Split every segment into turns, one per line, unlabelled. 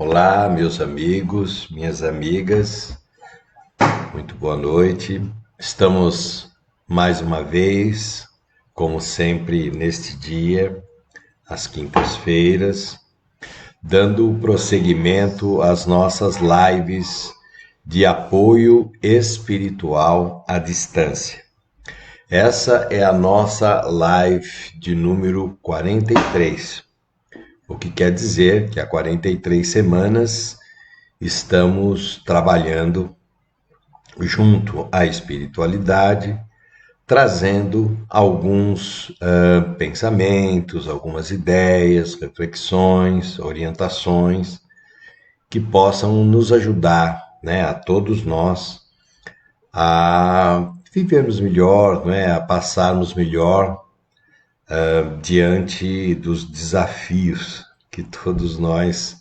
Olá, meus amigos, minhas amigas, muito boa noite. Estamos mais uma vez, como sempre, neste dia, às quintas-feiras, dando prosseguimento às nossas lives de apoio espiritual à distância. Essa é a nossa live de número 43, o que quer dizer que há 43 semanas estamos trabalhando junto à espiritualidade, trazendo alguns pensamentos, algumas ideias, reflexões, orientações que possam nos ajudar, né, a todos nós a vivermos melhor, né, a passarmos melhor diante dos desafios que todos nós,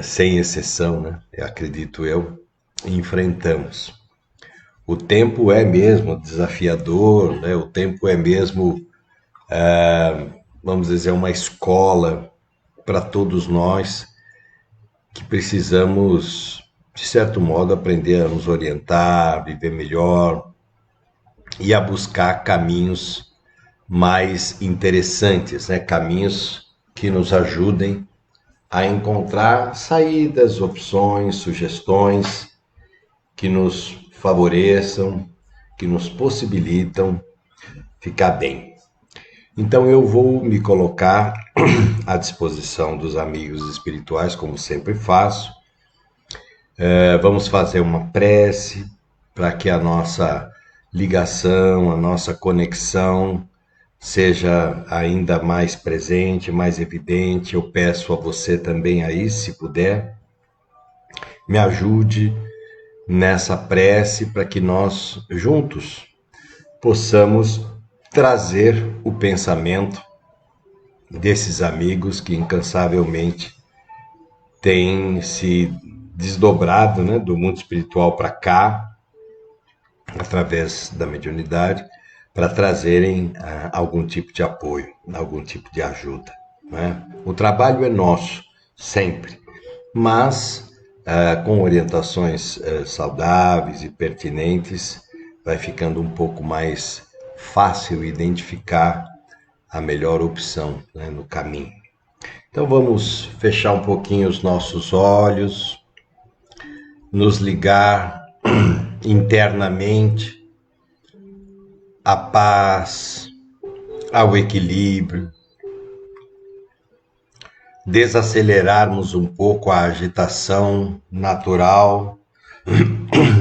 sem exceção, né, acredito eu, enfrentamos. O tempo é mesmo desafiador, né? O tempo é mesmo, vamos dizer, uma escola para todos nós que precisamos, de certo modo, aprender a nos orientar, viver melhor e a buscar caminhos mais interessantes, né? Caminhos que nos ajudem a encontrar saídas, opções, sugestões que nos favoreçam, que nos possibilitam ficar bem. Então eu vou me colocar à disposição dos amigos espirituais, como sempre faço. Vamos fazer uma prece para que a nossa ligação, a nossa conexão seja ainda mais presente, mais evidente. Eu peço a você também aí, se puder, me ajude nessa prece para que nós juntos possamos trazer o pensamento desses amigos que incansavelmente têm se desdobrado, né, do mundo espiritual para cá, através da mediunidade, para trazerem algum tipo de apoio, algum tipo de ajuda. Né? O trabalho é nosso, sempre, mas com orientações saudáveis e pertinentes, vai ficando um pouco mais fácil identificar a melhor opção, né, no caminho. Então vamos fechar um pouquinho os nossos olhos, nos ligar internamente à paz, ao equilíbrio, desacelerarmos um pouco a agitação natural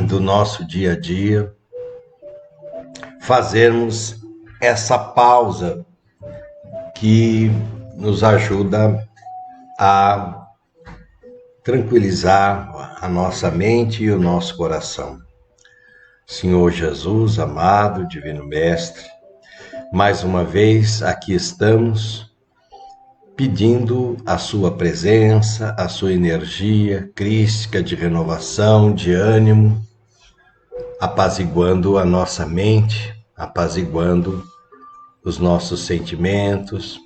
do nosso dia a dia, fazermos essa pausa que nos ajuda a tranquilizar a nossa mente e o nosso coração. Senhor Jesus, amado Divino Mestre, mais uma vez aqui estamos pedindo a sua presença, a sua energia crística de renovação, de ânimo, apaziguando a nossa mente, apaziguando os nossos sentimentos,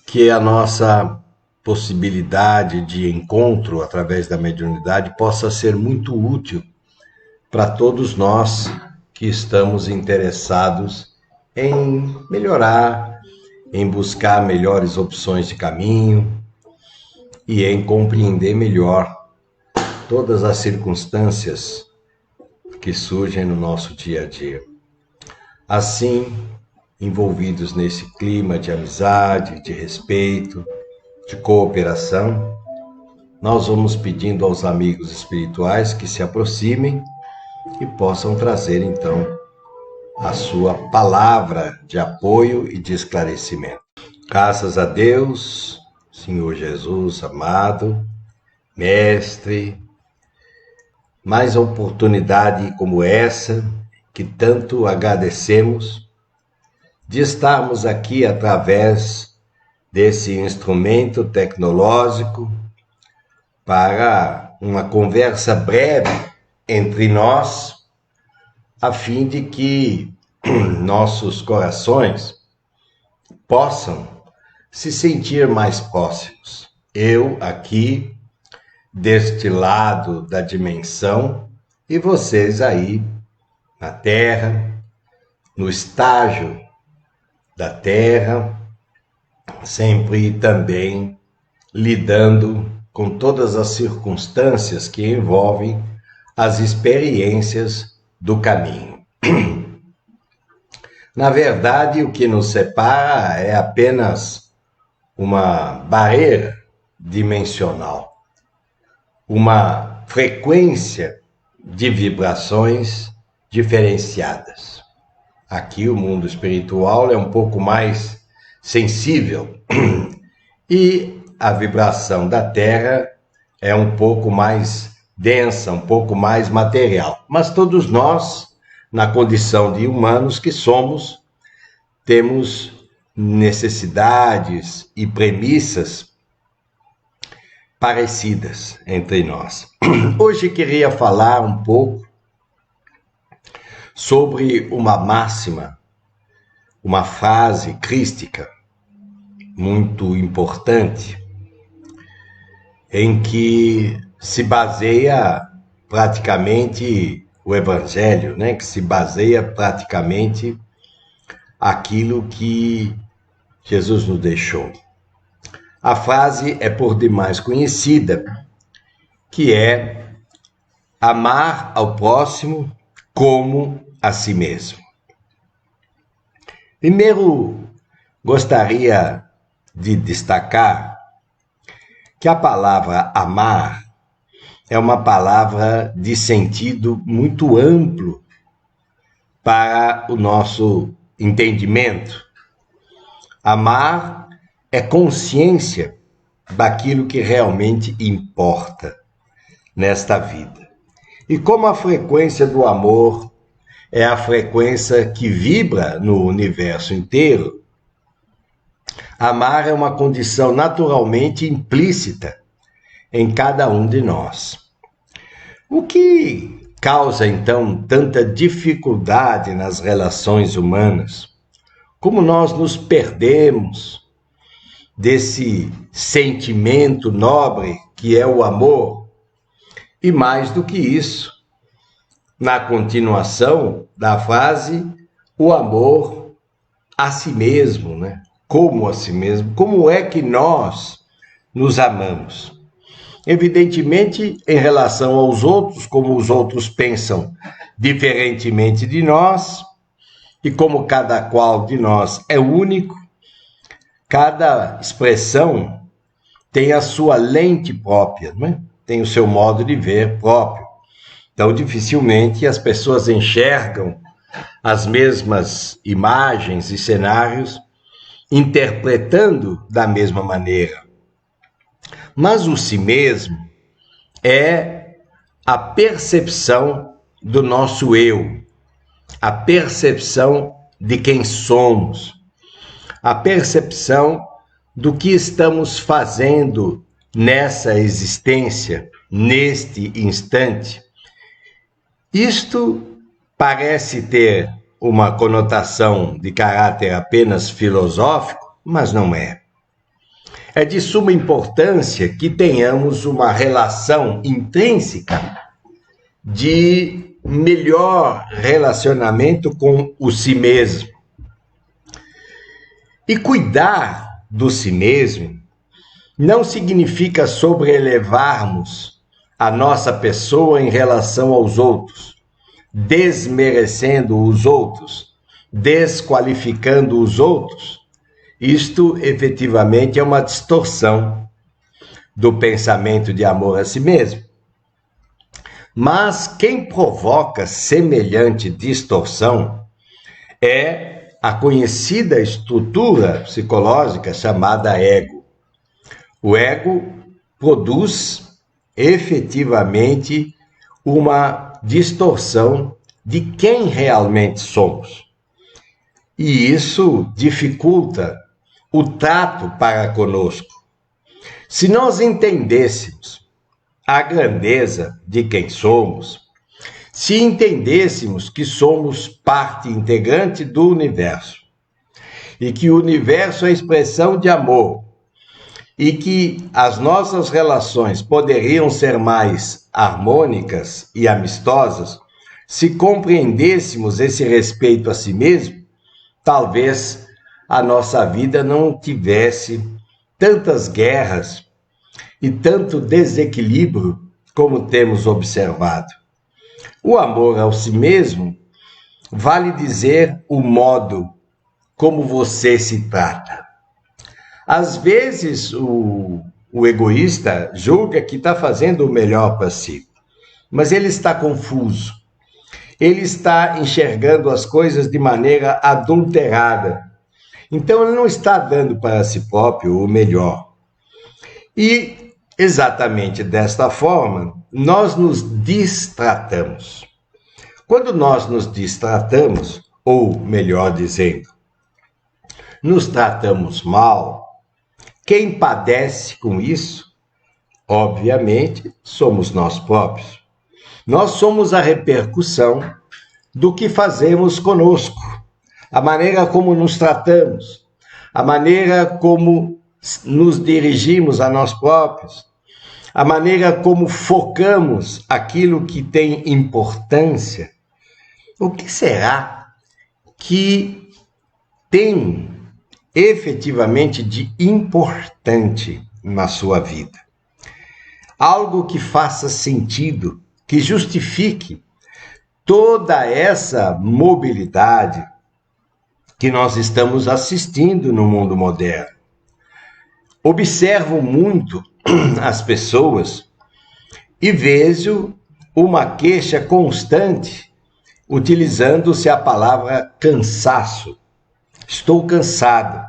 que a nossa possibilidade de encontro através da mediunidade possa ser muito útil para todos nós que estamos interessados em melhorar, em buscar melhores opções de caminho e em compreender melhor todas as circunstâncias que surgem no nosso dia a dia. Assim, envolvidos nesse clima de amizade, de respeito, de cooperação, nós vamos pedindo aos amigos espirituais que se aproximem e possam trazer então a sua palavra de apoio e de esclarecimento. Graças a Deus, Senhor Jesus amado, Mestre, mais oportunidade como essa, que tanto agradecemos, de estarmos aqui através desse instrumento tecnológico para uma conversa breve entre nós, a fim de que nossos corações possam se sentir mais próximos, Eu aqui, deste lado da dimensão, e vocês aí na Terra, no estágio da Terra, sempre também lidando com todas as circunstâncias que envolvem as experiências do caminho. Na verdade, o que nos separa é apenas uma barreira dimensional, uma frequência de vibrações diferenciadas. Aqui o mundo espiritual é um pouco mais sensível e a vibração da Terra é um pouco mais densa, um pouco mais material. Mas todos nós, na condição de humanos que somos, temos necessidades e premissas parecidas entre nós. Hoje queria falar um pouco sobre uma máxima, uma frase crística muito importante, em que se baseia praticamente o Evangelho, né? Que se baseia praticamente aquilo que Jesus nos deixou. A frase é por demais conhecida, que é amar ao próximo como a si mesmo. Primeiro, gostaria de destacar que a palavra amar é uma palavra de sentido muito amplo para o nosso entendimento. Amar é consciência daquilo que realmente importa nesta vida. E como a frequência do amor é a frequência que vibra no universo inteiro, amar é uma condição naturalmente implícita em cada um de nós. O que causa, então, tanta dificuldade nas relações humanas? Como nós nos perdemos desse sentimento nobre que é o amor? E mais do que isso, na continuação da frase, o amor a si mesmo, né? Como a si mesmo, como é que nós nos amamos? Evidentemente, em relação aos outros, como os outros pensam diferentemente de nós, e como cada qual de nós é único, cada expressão tem a sua lente própria, né? Tem o seu modo de ver próprio. Então, dificilmente as pessoas enxergam as mesmas imagens e cenários interpretando da mesma maneira. Mas o si mesmo é a percepção do nosso eu, a percepção de quem somos, a percepção do que estamos fazendo nessa existência, neste instante. Isto parece ter uma conotação de caráter apenas filosófico, mas não é. É de suma importância que tenhamos uma relação intrínseca de melhor relacionamento com o si mesmo. E cuidar do si mesmo não significa sobrelevarmos a nossa pessoa em relação aos outros, desmerecendo os outros, desqualificando os outros. Isto, efetivamente, é uma distorção do pensamento de amor a si mesmo. Mas quem provoca semelhante distorção é a conhecida estrutura psicológica chamada ego. O ego produz efetivamente uma distorção de quem realmente somos. E isso dificulta o trato para conosco. Se nós entendêssemos a grandeza de quem somos, se entendêssemos que somos parte integrante do universo e que o universo é a expressão de amor, e que as nossas relações poderiam ser mais harmônicas e amistosas se compreendêssemos esse respeito a si mesmo, talvez a nossa vida não tivesse tantas guerras e tanto desequilíbrio como temos observado. O amor ao si mesmo vale dizer o modo como você se trata. Às vezes o egoísta julga que está fazendo o melhor para si, mas ele está confuso. Ele está enxergando as coisas de maneira adulterada. Então ele não está dando para si próprio o melhor. E exatamente desta forma, nós nos distratamos. Quando nós nos distratamos, ou melhor dizendo, nos tratamos mal, quem padece com isso, obviamente, somos nós próprios. Nós somos a repercussão do que fazemos conosco, a maneira como nos tratamos, a maneira como nos dirigimos a nós próprios, a maneira como focamos aquilo que tem importância. O que será que tem efetivamente de importante na sua vida? Algo que faça sentido, que justifique toda essa mobilidade que nós estamos assistindo no mundo moderno. Observo muito as pessoas e vejo uma queixa constante utilizando-se a palavra cansaço. Estou cansado,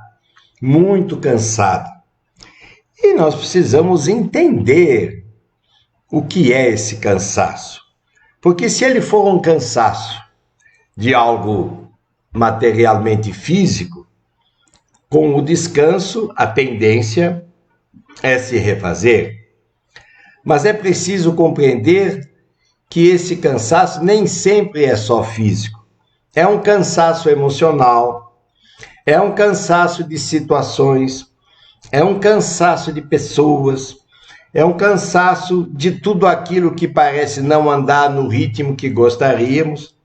muito cansado. E nós precisamos entender o que é esse cansaço. Porque se ele for um cansaço de algo materialmente físico, com o descanso, a tendência é se refazer. Mas é preciso compreender que esse cansaço nem sempre é só físico. É um cansaço emocional, é um cansaço de situações, é um cansaço de pessoas, é um cansaço de tudo aquilo que parece não andar no ritmo que gostaríamos.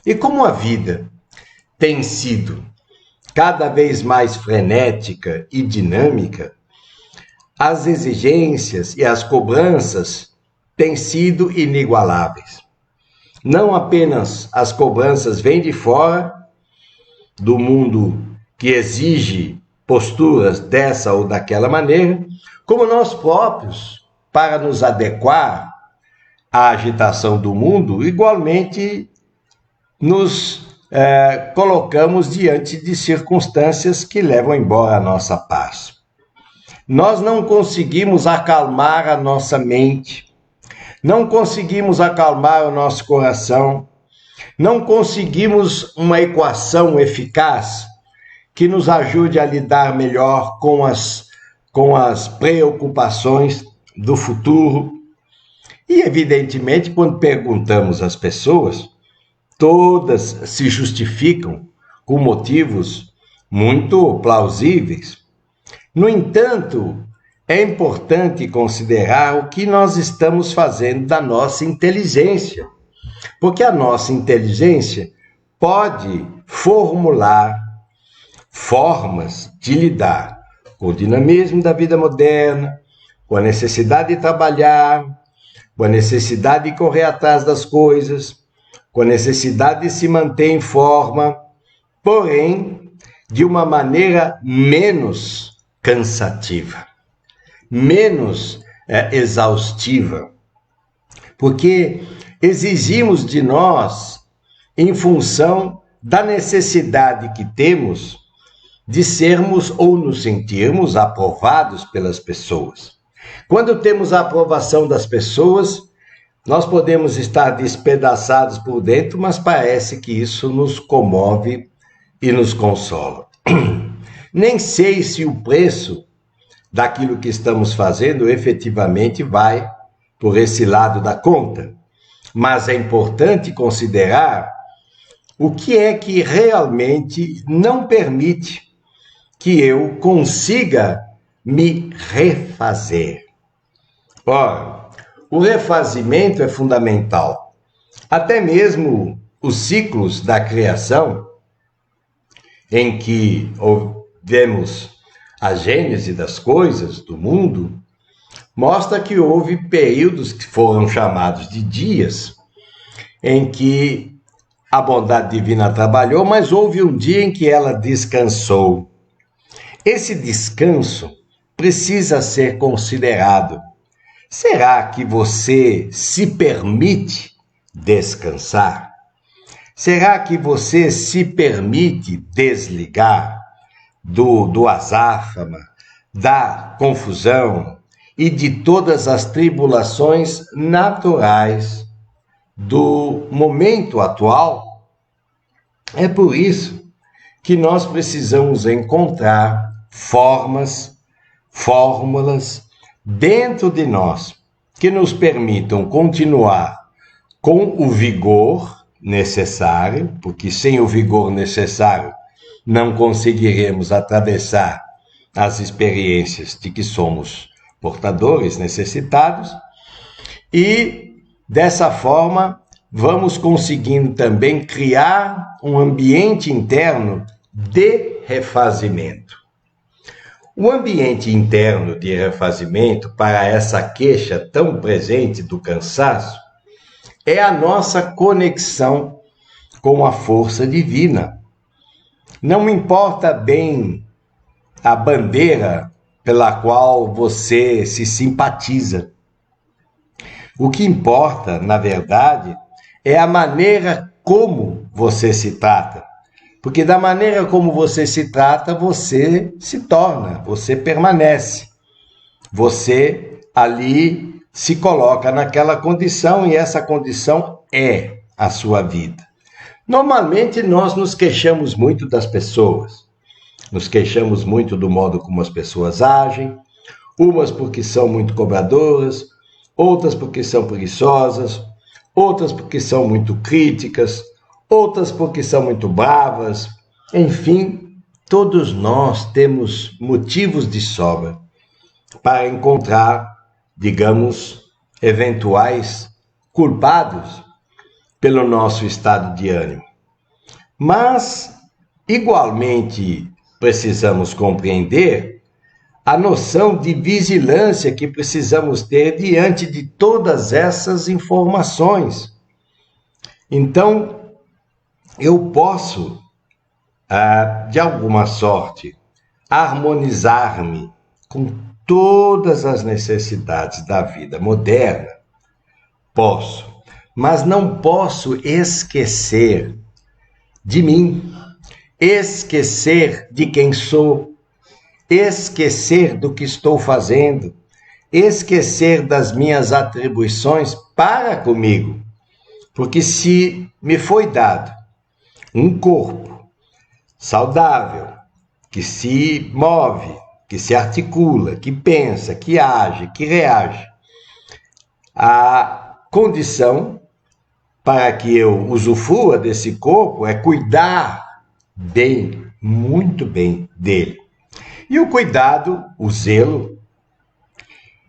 E como a vida tem sido cada vez mais frenética e dinâmica, as exigências e as cobranças têm sido inigualáveis. Não apenas as cobranças vêm de fora, do mundo que exige posturas dessa ou daquela maneira, como nós próprios, para nos adequar à agitação do mundo, igualmente nos colocamos diante de circunstâncias que levam embora a nossa paz. Nós não conseguimos acalmar a nossa mente, não conseguimos acalmar o nosso coração, não conseguimos uma equação eficaz que nos ajude a lidar melhor com as preocupações do futuro. E, evidentemente, quando perguntamos às pessoas, todas se justificam com motivos muito plausíveis. No entanto, é importante considerar o que nós estamos fazendo da nossa inteligência, porque a nossa inteligência pode formular formas de lidar com o dinamismo da vida moderna, com a necessidade de trabalhar, com a necessidade de correr atrás das coisas, com a necessidade de se manter em forma, porém, de uma maneira menos cansativa, menos exaustiva, porque exigimos de nós, em função da necessidade que temos de sermos ou nos sentirmos aprovados pelas pessoas. Quando temos a aprovação das pessoas, nós podemos estar despedaçados por dentro, mas parece que isso nos comove e nos consola. Nem sei se o preço daquilo que estamos fazendo efetivamente vai por esse lado da conta, mas é importante considerar o que é que realmente não permite que eu consiga me refazer. Ora, o refazimento é fundamental. Até mesmo os ciclos da criação, em que vemos a gênese das coisas, do mundo, mostra que houve períodos que foram chamados de dias, em que a bondade divina trabalhou, mas houve um dia em que ela descansou. Esse descanso precisa ser considerado. Será que você se permite descansar? Será que você se permite desligar do azáfama, da confusão e de todas as tribulações naturais do momento atual? É por isso que nós precisamos encontrar fórmulas dentro de nós que nos permitam continuar com o vigor necessário, porque sem o vigor necessário não conseguiremos atravessar as experiências de que somos portadores, necessitados, e dessa forma vamos conseguindo também criar um ambiente interno de refazimento. O ambiente interno de refazimento para essa queixa tão presente do cansaço é a nossa conexão com a força divina. Não importa bem a bandeira pela qual você se simpatiza. O que importa, na verdade, é a maneira como você se trata. Porque da maneira como você se trata, você se torna, você permanece. Você ali se coloca naquela condição e essa condição é a sua vida. Normalmente nós nos queixamos muito das pessoas, nos queixamos muito do modo como as pessoas agem, umas porque são muito cobradoras, outras porque são preguiçosas, outras porque são muito críticas, outras porque são muito bravas. Enfim, todos nós temos motivos de sobra para encontrar, digamos, eventuais culpados pelo nosso estado de ânimo. Mas, igualmente, precisamos compreender a noção de vigilância que precisamos ter diante de todas essas informações. Então, eu posso, de alguma sorte, harmonizar-me com todas as necessidades da vida moderna? Posso, mas não posso esquecer de mim, esquecer de quem sou, esquecer do que estou fazendo, esquecer das minhas atribuições para comigo. Porque se me foi dado um corpo saudável, que se move, que se articula, que pensa, que age, que reage, a condição para que eu usufrua desse corpo é cuidar bem, muito bem dele. E o cuidado, o zelo,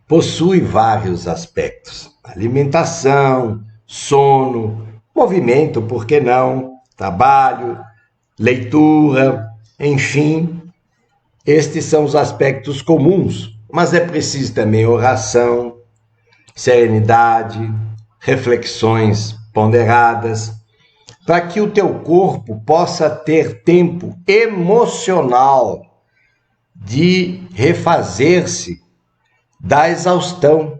possui vários aspectos: alimentação, sono, movimento, por que não, trabalho, leitura, enfim, estes são os aspectos comuns, mas é preciso também oração, serenidade, reflexões ponderadas, para que o teu corpo possa ter tempo emocional de refazer-se da exaustão,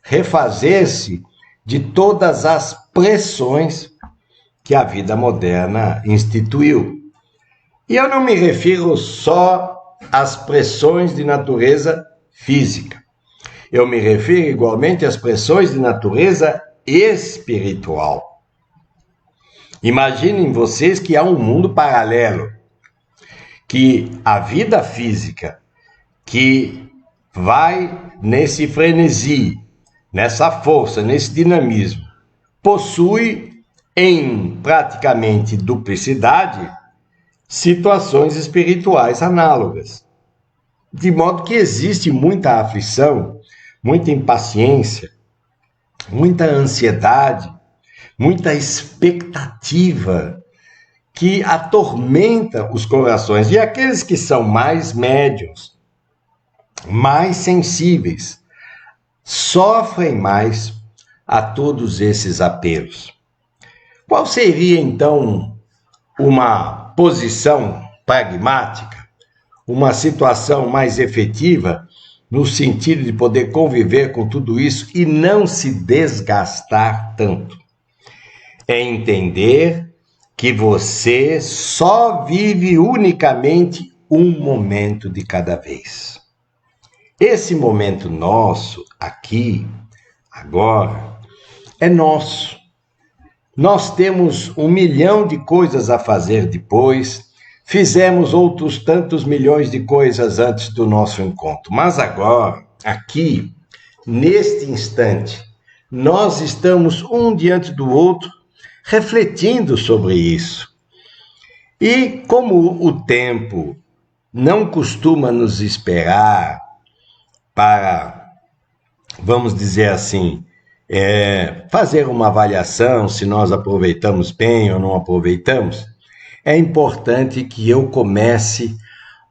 refazer-se de todas as pressões que a vida moderna instituiu. E eu não me refiro só às pressões de natureza física. Eu me refiro igualmente às pressões de natureza espiritual. Imaginem vocês que há um mundo paralelo, que a vida física, que vai nesse frenesi, nessa força, nesse dinamismo, possui em praticamente duplicidade situações espirituais análogas. De modo que existe muita aflição, muita impaciência, muita ansiedade, muita expectativa que atormenta os corações. E aqueles que são mais médios, mais sensíveis, sofrem mais a todos esses apelos. Qual seria, então, uma posição pragmática, uma situação mais efetiva, no sentido de poder conviver com tudo isso e não se desgastar tanto? É entender que você só vive unicamente um momento de cada vez. Esse momento nosso, aqui, agora, é nosso. Nós temos 1 milhão de coisas a fazer depois, fizemos outros tantos milhões de coisas antes do nosso encontro. Mas agora, aqui, neste instante, nós estamos um diante do outro, refletindo sobre isso. E como o tempo não costuma nos esperar para, vamos dizer assim, fazer uma avaliação se nós aproveitamos bem ou não aproveitamos, é importante que eu comece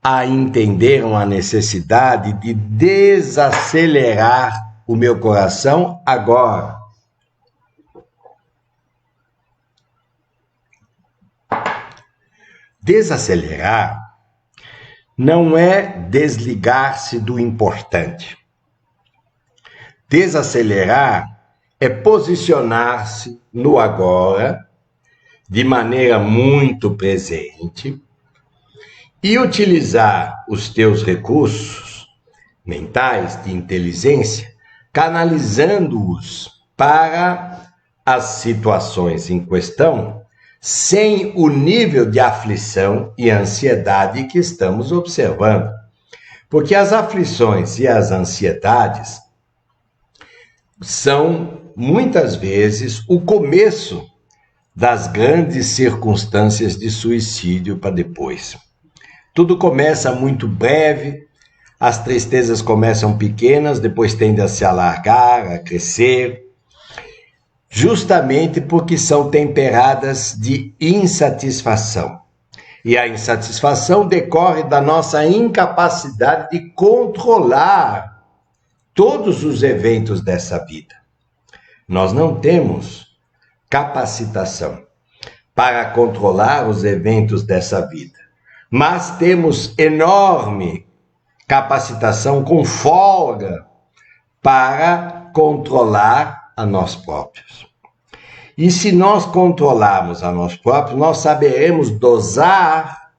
a entender uma necessidade de desacelerar o meu coração agora. Desacelerar não é desligar-se do importante. Desacelerar é posicionar-se no agora, de maneira muito presente, e utilizar os teus recursos mentais de inteligência, canalizando-os para as situações em questão, sem o nível de aflição e ansiedade que estamos observando. Porque as aflições e as ansiedades são, muitas vezes, o começo das grandes circunstâncias de suicídio para depois. Tudo começa muito breve, as tristezas começam pequenas, depois tendem a se alargar, a crescer, justamente porque são temperadas de insatisfação. E a insatisfação decorre da nossa incapacidade de controlar todos os eventos dessa vida. Nós não temos capacitação para controlar os eventos dessa vida, mas temos enorme capacitação com folga para controlar a nós próprios. E se nós controlarmos a nós próprios, nós saberemos dosar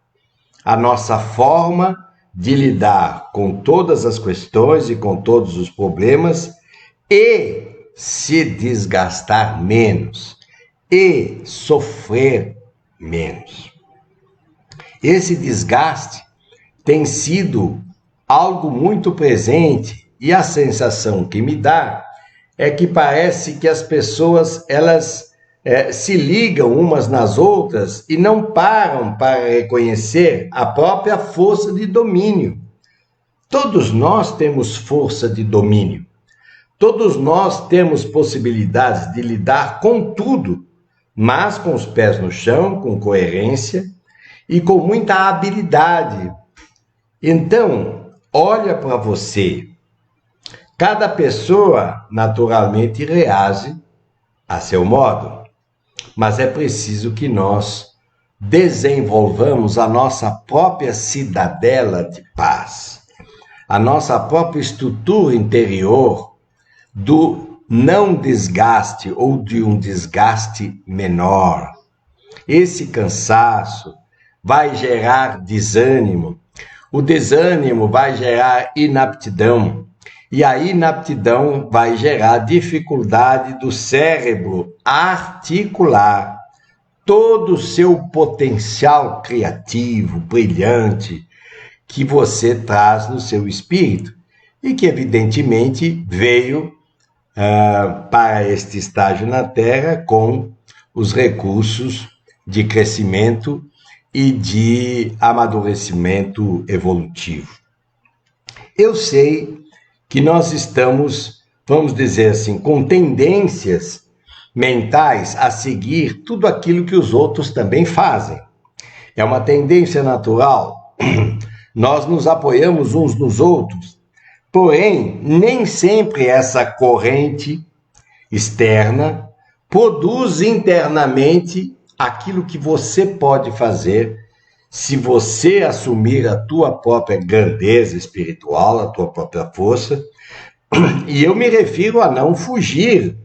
a nossa forma de lidar com todas as questões e com todos os problemas e se desgastar menos e sofrer menos. Esse desgaste tem sido algo muito presente e a sensação que me dá é que parece que as pessoas elas se ligam umas nas outras e não param para reconhecer a própria força de domínio. Todos nós temos força de domínio. Todos nós temos possibilidades de lidar com tudo, mas com os pés no chão, com coerência e com muita habilidade. Então, olha para você. Cada pessoa, naturalmente, reage a seu modo, mas é preciso que nós desenvolvamos a nossa própria cidadela de paz, a nossa própria estrutura interior do não desgaste ou de um desgaste menor. Esse cansaço vai gerar desânimo, o desânimo vai gerar inaptidão, e a inaptidão vai gerar dificuldade do cérebro articular todo o seu potencial criativo, brilhante, que você traz no seu espírito e que, evidentemente, veio para este estágio na Terra com os recursos de crescimento e de amadurecimento evolutivo. Eu sei que nós estamos, vamos dizer assim, com tendências mentais a seguir tudo aquilo que os outros também fazem. É uma tendência natural. Nós nos apoiamos uns nos outros, porém, nem sempre essa corrente externa produz internamente aquilo que você pode fazer se você assumir a tua própria grandeza espiritual, a tua própria força. E eu me refiro a não fugir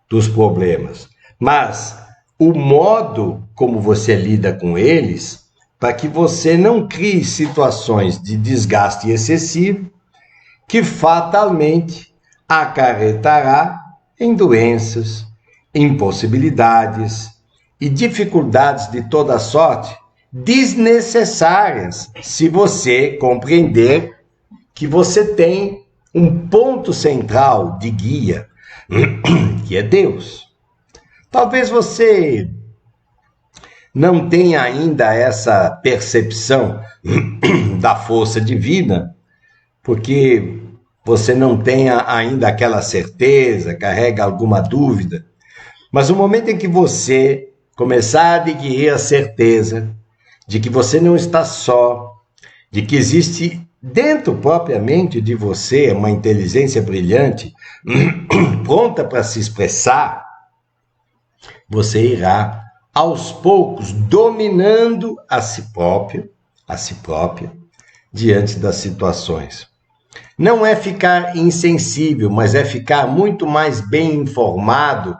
dos problemas, mas o modo como você lida com eles, para que você não crie situações de desgaste excessivo que fatalmente acarretará em doenças, impossibilidades e dificuldades de toda sorte desnecessárias, se você compreender que você tem um ponto central de guia, que é Deus. Talvez você não tenha ainda essa percepção da força divina, porque você não tenha ainda aquela certeza, carrega alguma dúvida. Mas no momento em que você começar a adquirir a certeza de que você não está só, de que existe dentro propriamente de você uma inteligência brilhante, pronta para se expressar, você irá aos poucos dominando a si própria, diante das situações. Não é ficar insensível, mas é ficar muito mais bem informado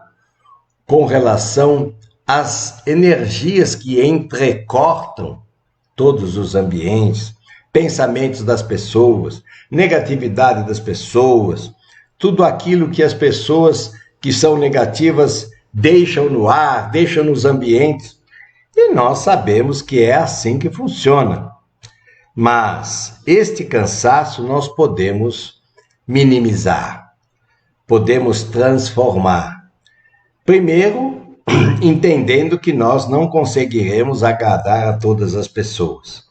com relação às energias que entrecortam todos os ambientes, pensamentos das pessoas, negatividade das pessoas, tudo aquilo que as pessoas que são negativas deixam no ar, deixam nos ambientes. E nós sabemos que é assim que funciona. Mas este cansaço nós podemos minimizar, podemos transformar. Primeiro, entendendo que nós não conseguiremos agradar a todas as pessoas.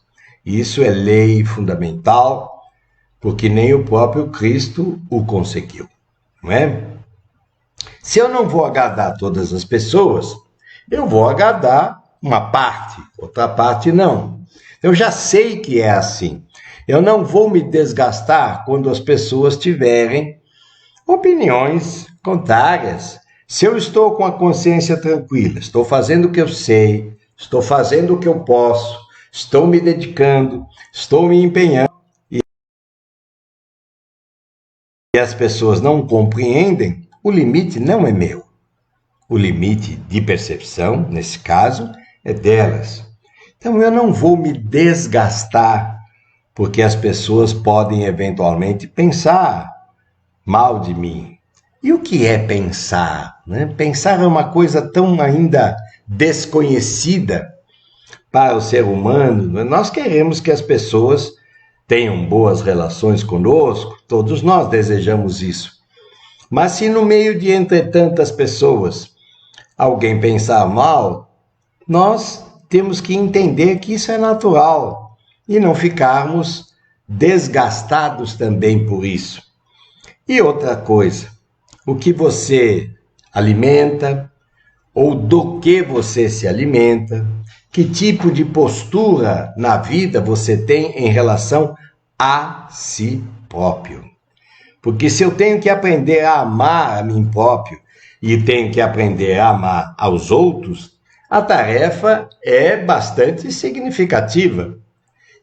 Isso é lei fundamental, porque nem o próprio Cristo o conseguiu, não é? Se eu não vou agradar todas as pessoas, eu vou agradar uma parte, outra parte não. Eu já sei que é assim. Eu não vou me desgastar quando as pessoas tiverem opiniões contrárias. Se eu estou com a consciência tranquila, estou fazendo o que eu sei, estou fazendo o que eu posso, estou me dedicando, estou me empenhando, e as pessoas não compreendem, o limite não é meu. O limite de percepção, nesse caso, é delas. Então eu não vou me desgastar, porque as pessoas podem eventualmente pensar mal de mim. E o que é pensar? Né? Pensar é uma coisa tão ainda desconhecida para o ser humano. Nós queremos que as pessoas tenham boas relações conosco, todos nós desejamos isso. Mas se no meio de entre tantas pessoas alguém pensar mal, nós temos que entender que isso é natural e não ficarmos desgastados também por isso. E outra coisa, o que você alimenta ou do que você se alimenta, que tipo de postura na vida você tem em relação a si próprio. Porque se eu tenho que aprender a amar a mim próprio e tenho que aprender a amar aos outros, a tarefa é bastante significativa.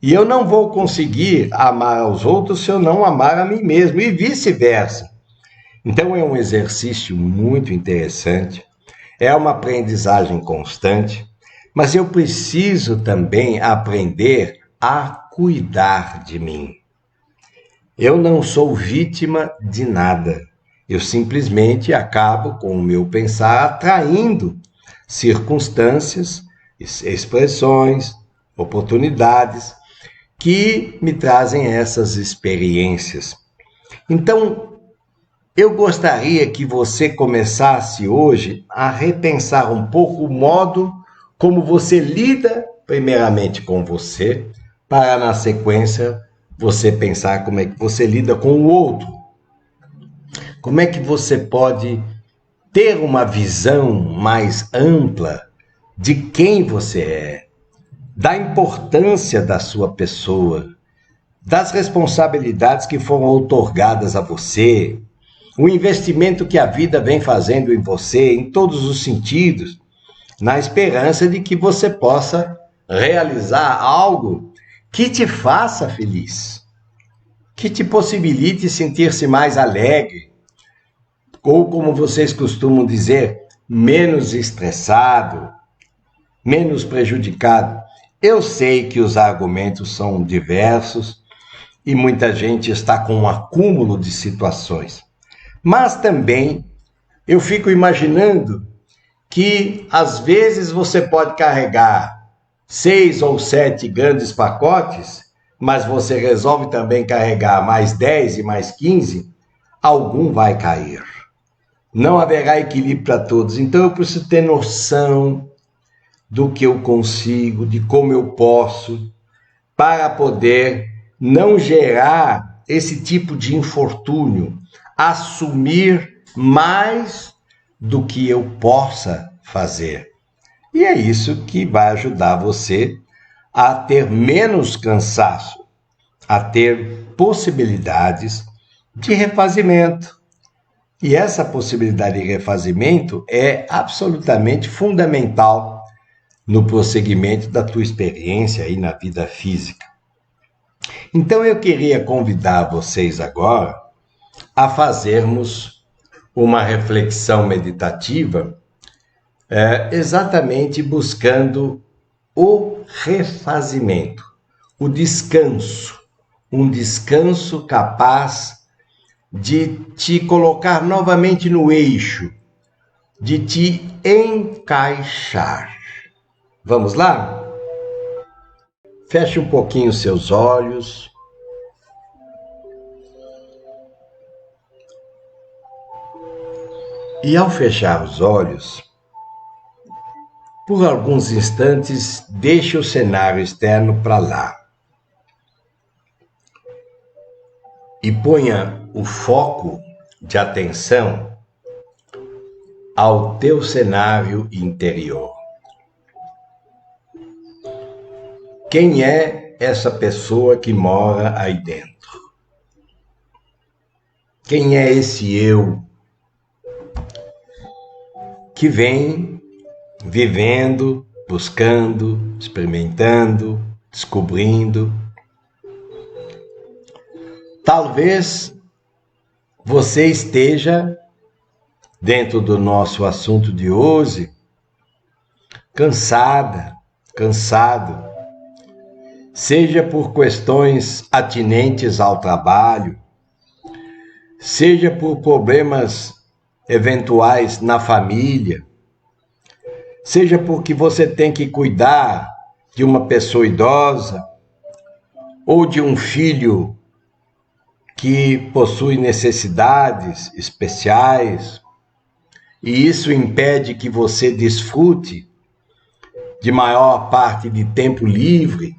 E eu não vou conseguir amar aos outros se eu não amar a mim mesmo, e vice-versa. Então é um exercício muito interessante, é uma aprendizagem constante, mas eu preciso também aprender a cuidar de mim. Eu não sou vítima de nada. Eu simplesmente acabo, com o meu pensar, atraindo circunstâncias, expressões, oportunidades que me trazem essas experiências. Então, eu gostaria que você começasse hoje a repensar um pouco o modo como você lida, primeiramente com você, para na sequência você pensar como é que você lida com o outro. Como é que você pode ter uma visão mais ampla de quem você é, da importância da sua pessoa, das responsabilidades que foram outorgadas a você, o investimento que a vida vem fazendo em você, em todos os sentidos, na esperança de que você possa realizar algo que te faça feliz, que te possibilite sentir-se mais alegre, ou como vocês costumam dizer, menos estressado, menos prejudicado. Eu sei que os argumentos são diversos e muita gente está com um acúmulo de situações. Mas também eu fico imaginando que às vezes você pode carregar 6 ou 7 grandes pacotes, mas você resolve também carregar mais 10 e mais 15, algum vai cair. Não haverá equilíbrio para todos. Então eu preciso ter noção do que eu consigo, de como eu posso, para poder não gerar esse tipo de infortúnio, assumir mais do que eu possa fazer. E é isso que vai ajudar você a ter menos cansaço, a ter possibilidades de refazimento. E essa possibilidade de refazimento é absolutamente fundamental no prosseguimento da tua experiência aí na vida física. Então eu queria convidar vocês agora a fazermos uma reflexão meditativa, exatamente buscando o refazimento, o descanso, um descanso capaz de te colocar novamente no eixo, de te encaixar. Vamos lá? Feche um pouquinho os seus olhos. E ao fechar os olhos, por alguns instantes, deixe o cenário externo para lá. E ponha o foco de atenção ao teu cenário interior. Quem é essa pessoa que mora aí dentro? Quem é esse eu que vem vivendo, buscando, experimentando, descobrindo? Talvez você esteja, dentro do nosso assunto de hoje, cansada, cansado, seja por questões atinentes ao trabalho, seja por problemas eventuais na família, seja porque você tem que cuidar de uma pessoa idosa ou de um filho que possui necessidades especiais, e isso impede que você desfrute de maior parte de tempo livre.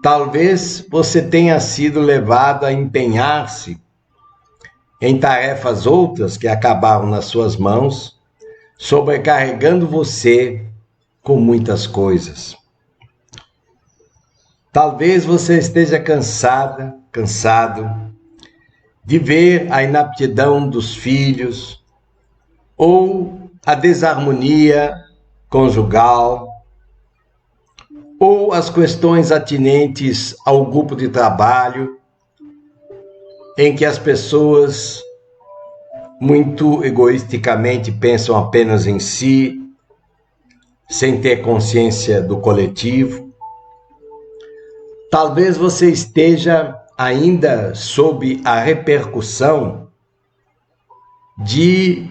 Talvez você tenha sido levado a empenhar-se em tarefas outras que acabaram nas suas mãos, sobrecarregando você com muitas coisas. Talvez você esteja cansada, cansado de ver a inaptidão dos filhos ou a desarmonia conjugal ou as questões atinentes ao grupo de trabalho, em que as pessoas muito egoisticamente pensam apenas em si, sem ter consciência do coletivo. Talvez você esteja ainda sob a repercussão de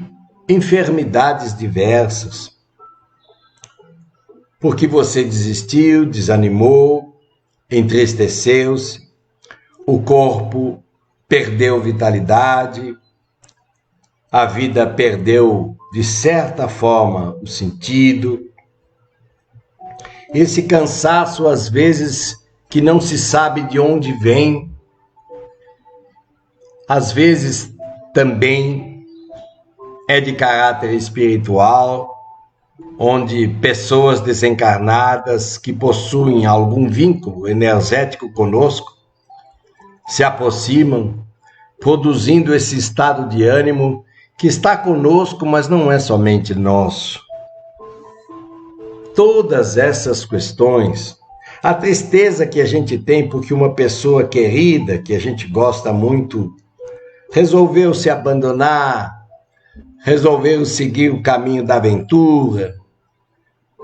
enfermidades diversas, porque você desistiu, desanimou, entristeceu-se, o corpo perdeu vitalidade, a vida perdeu, de certa forma, o sentido. Esse cansaço, às vezes, que não se sabe de onde vem, às vezes também é de caráter espiritual, onde pessoas desencarnadas que possuem algum vínculo energético conosco se aproximam, produzindo esse estado de ânimo que está conosco, mas não é somente nosso. Todas essas questões, a tristeza que a gente tem porque uma pessoa querida, que a gente gosta muito, resolveu se abandonar, resolveu seguir o caminho da aventura,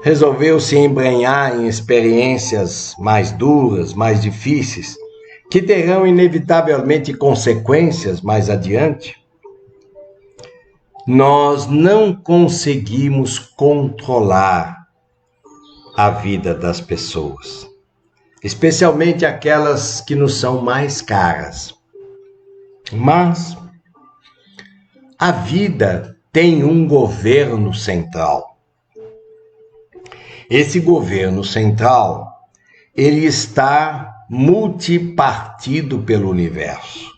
resolveu se embrenhar em experiências mais duras, mais difíceis, que terão inevitavelmente consequências mais adiante. Nós não conseguimos controlar a vida das pessoas, especialmente aquelas que nos são mais caras. Mas a vida tem um governo central. Esse governo central, ele está multipartido pelo universo.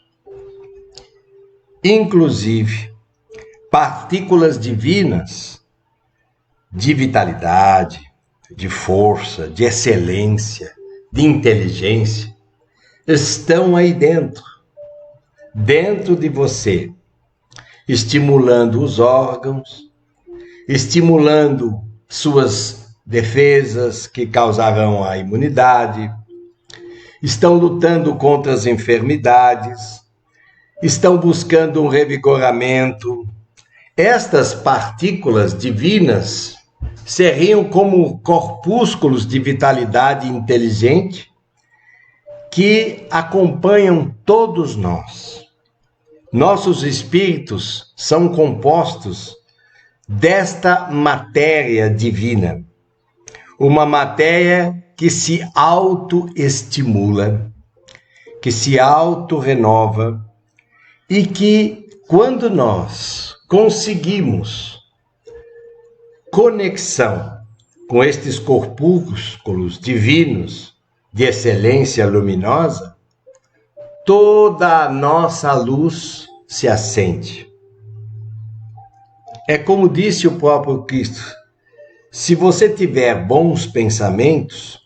Inclusive, partículas divinas de vitalidade, de força, de excelência, de inteligência, estão aí dentro de você, estimulando os órgãos, estimulando suas defesas que causarão a imunidade, estão lutando contra as enfermidades, estão buscando um revigoramento. Estas partículas divinas seriam como corpúsculos de vitalidade inteligente que acompanham todos nós. Nossos espíritos são compostos desta matéria divina, uma matéria que se autoestimula, que se autorrenova e que, quando nós conseguimos conexão com estes corpúsculos divinos de excelência luminosa, toda a nossa luz se acende. É como disse o próprio Cristo: se você tiver bons pensamentos,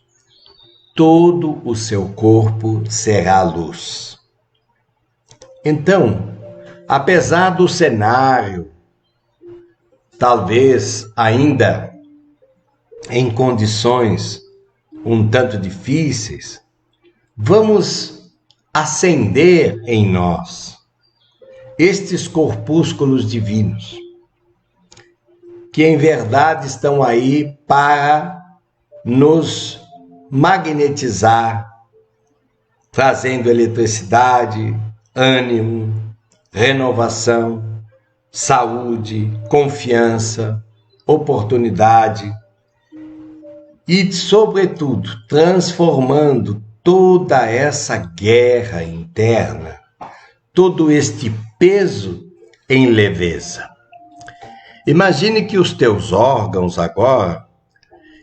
todo o seu corpo será luz. Então, apesar do cenário, talvez ainda em condições um tanto difíceis, vamos acender em nós estes corpúsculos divinos, que em verdade estão aí para nos magnetizar, trazendo eletricidade, ânimo, renovação, saúde, confiança, oportunidade e, sobretudo, transformando toda essa guerra interna, todo este peso em leveza. Imagine que os teus órgãos agora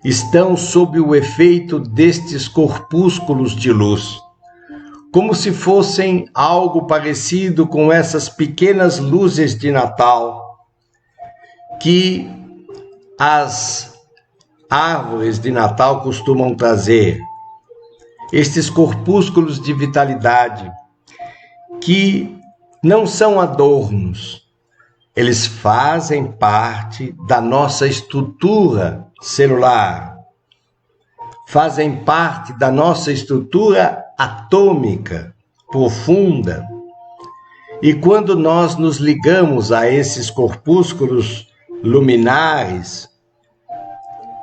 estão sob o efeito destes corpúsculos de luz, como se fossem algo parecido com essas pequenas luzes de Natal que as árvores de Natal costumam trazer. Estes corpúsculos de vitalidade que não são adornos, eles fazem parte da nossa estrutura celular, fazem parte da nossa estrutura atômica profunda. E quando nós nos ligamos a esses corpúsculos luminares,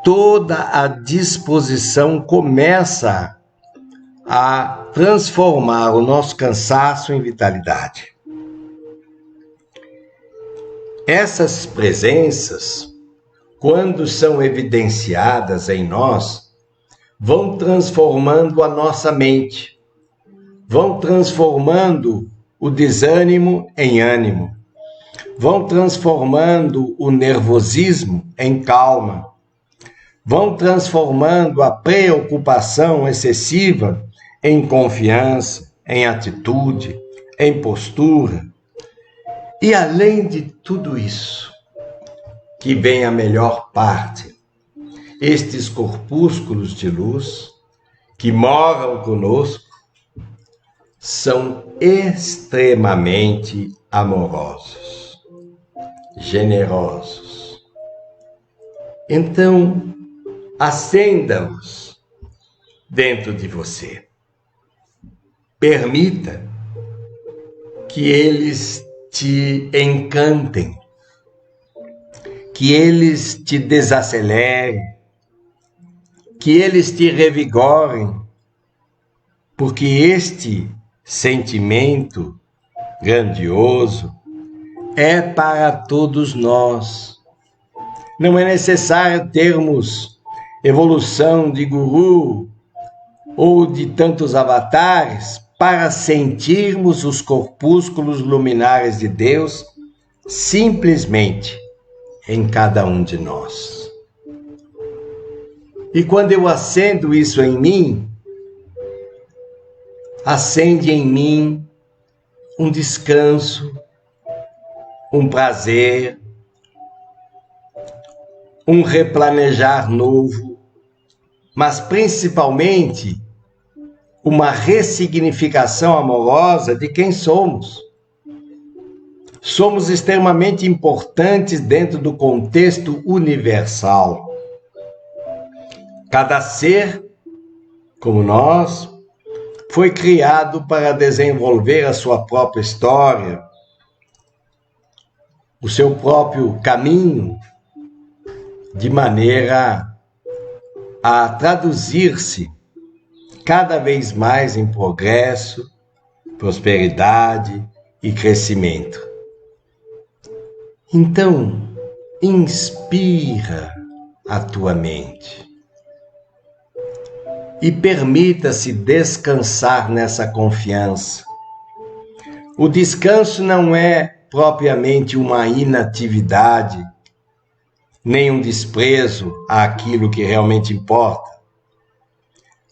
toda a disposição começa a transformar o nosso cansaço em vitalidade. Essas presenças, quando são evidenciadas em nós, vão transformando a nossa mente, vão transformando o desânimo em ânimo, vão transformando o nervosismo em calma, vão transformando a preocupação excessiva em confiança, em atitude, em postura. E além de tudo isso, que vem a melhor parte, estes corpúsculos de luz que moram conosco são extremamente amorosos, generosos. Então, acenda-os dentro de você. Permita que eles te encantem, que eles te desacelerem, que eles te revigorem, porque este sentimento grandioso é para todos nós. Não é necessário termos evolução de guru ou de tantos avatares para sentirmos os corpúsculos luminares de Deus simplesmente em cada um de nós. E quando eu acendo isso em mim, acende em mim um descanso, um prazer, um replanejar novo, mas principalmente uma ressignificação amorosa de quem somos. Somos extremamente importantes dentro do contexto universal. Cada ser, como nós, foi criado para desenvolver a sua própria história, o seu próprio caminho, de maneira a traduzir-se cada vez mais em progresso, prosperidade e crescimento. Então, inspira a tua mente e permita-se descansar nessa confiança. O descanso não é propriamente uma inatividade, nem um desprezo àquilo que realmente importa.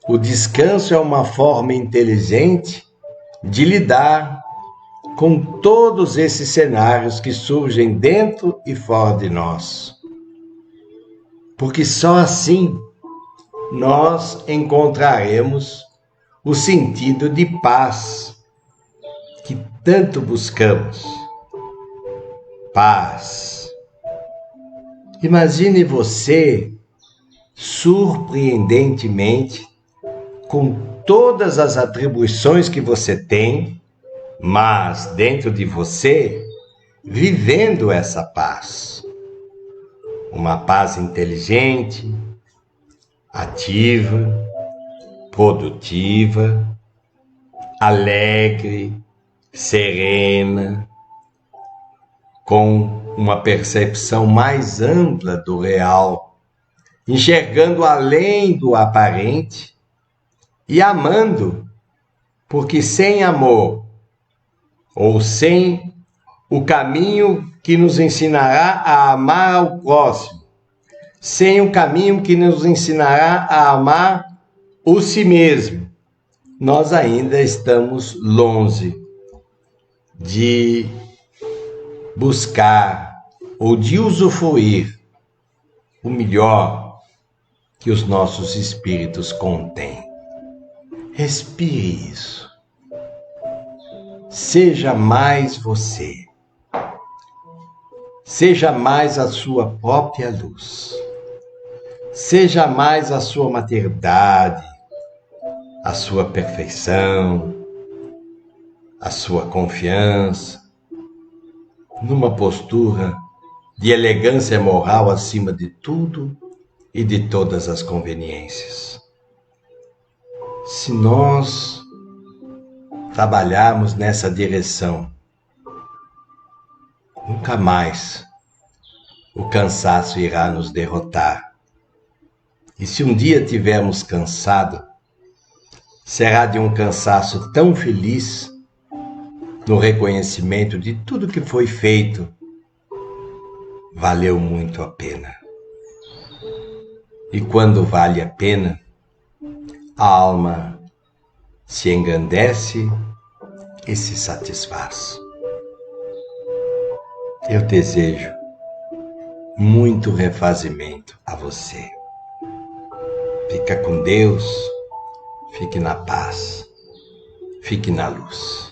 O descanso é uma forma inteligente de lidar com todos esses cenários que surgem dentro e fora de nós. Porque só assim nós encontraremos o sentido de paz que tanto buscamos. Paz. Imagine você, surpreendentemente, com todas as atribuições que você tem, mas dentro de você, vivendo essa paz. Uma paz inteligente, ativa, produtiva, alegre, serena, com uma percepção mais ampla do real, enxergando além do aparente e amando, porque sem amor, ou sem o caminho que nos ensinará a amar ao próximo, sem o caminho que nos ensinará a amar o si mesmo, nós ainda estamos longe de buscar ou de usufruir o melhor que os nossos espíritos contêm. Respire isso. Seja mais você. Seja mais a sua própria luz. Seja mais a sua maternidade, a sua perfeição, a sua confiança, numa postura de elegância moral acima de tudo e de todas as conveniências. Se nós trabalharmos nessa direção, nunca mais o cansaço irá nos derrotar. E se um dia tivermos cansado, será de um cansaço tão feliz no reconhecimento de tudo que foi feito. Valeu muito a pena. E quando vale a pena, a alma se engrandece e se satisfaz. Eu desejo muito refazimento a você. Fica com Deus, fique na paz, fique na luz.